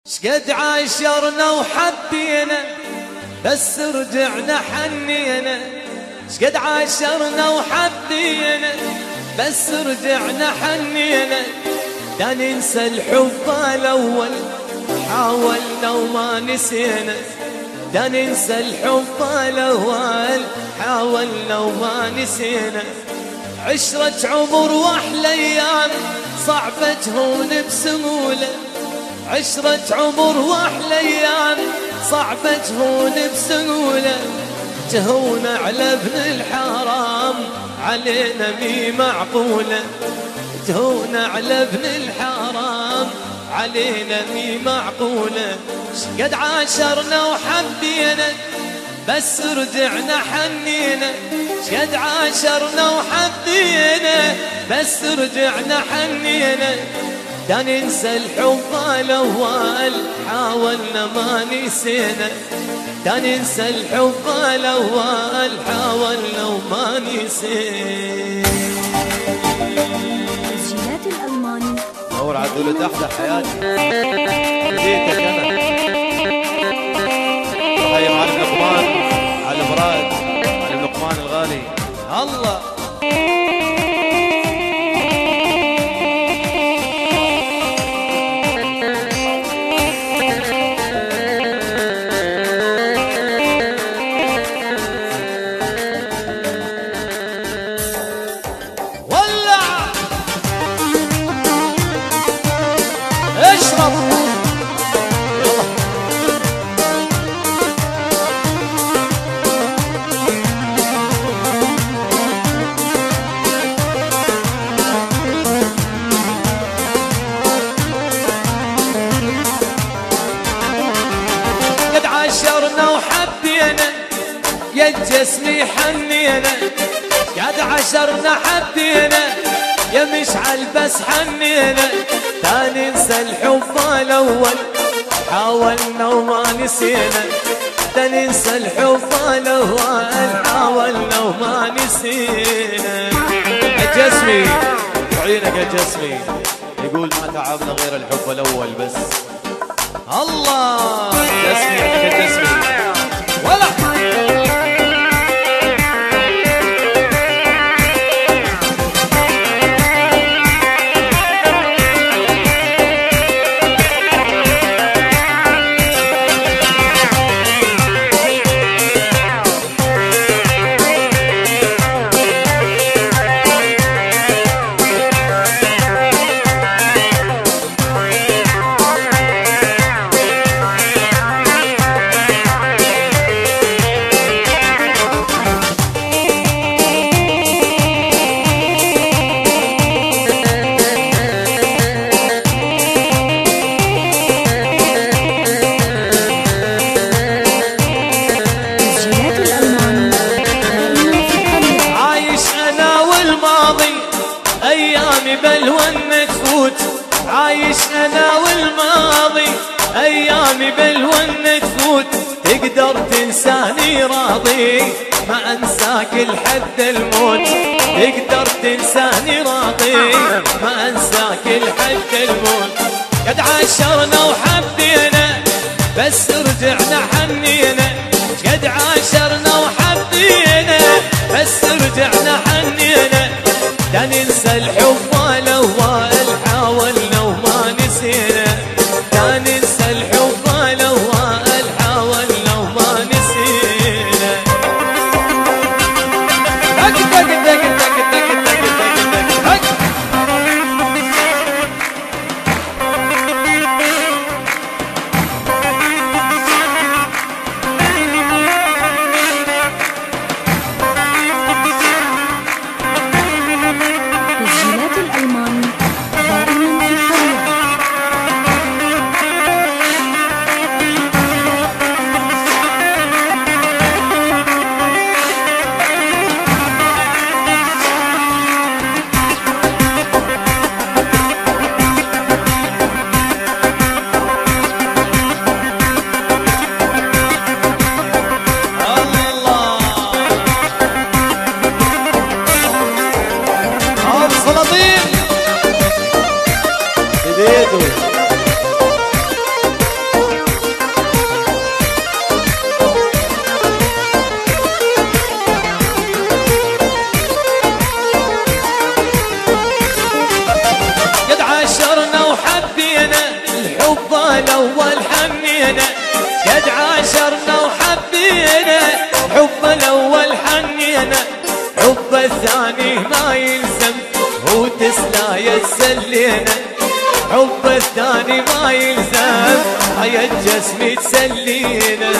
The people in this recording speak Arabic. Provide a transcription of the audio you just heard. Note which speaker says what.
Speaker 1: شقد عاشرنا وحبينا بس رجعنا حنينا، شقد عاشرنا وحبينا بس رجعنا حنينا، لا ننسى الحب الأول حاولنا وما نسينا، لا ننسى الحب الأول حاولنا وما نسينا، عشرة عمر واحلى ايام صعبة تهون بسهولة، عشرة عمر واحلى ايام صعبة تهون بسهولة، تهون على ابن الحرام علينا مي معقولة، تهون على ابن الحرام علينا مي معقولة، شقد عاشرنا وحبينا بس رجعنا حنينا، شقد عاشرنا وحبينا بس رجعنا حنينا، لا ننسى الحب الأول حاولنا ما نسينا، لا ننسى الحب الأول حاولنا وما نسينا.
Speaker 2: تسجيلات الألماني
Speaker 1: دور عدول تحت حياتي بديتك أنا تحية معلم لقمان على مراد معلم لقمان الغالي الله. عاشرنا وحبينا يا جسمي حنينا، قد عاشرنا حبينا يا مشعل بس حنينا، لا ننسى الحب الأول حاولنا وما نسينا، لا ننسى الحب الأول حاولنا وما نسينا. يا جسمي عينك يا جسمي يقول ما تعبنا غير الحب الأول بس. الله جسمي يا جسمي ولا أيامي بالون تفوت، عايش أنا والماضي أيامي بالون تفوت، تقدر تنساني راضي ما أنساك لحد الموت، تقدر تنساني راضي ما أنساك لحد الموت، قد عاشرنا وحبينا بس رجعنا حنينا، قد عاشرنا وحبينا بس رجعنا حنينا، لا ننسى الحب الأول حاولنا وما نسينا، لا ننسى الحب الأول حاولنا وما نسينا. دق دق دق دق دق دق دق دق.
Speaker 2: تسجيلات
Speaker 1: عاشرنا وحبينا، حب الاول حنينا، حب الثاني ما يلزم هو تسلايا تسلينا، حب الثاني ما يلزم حياة جسمي تسلينا.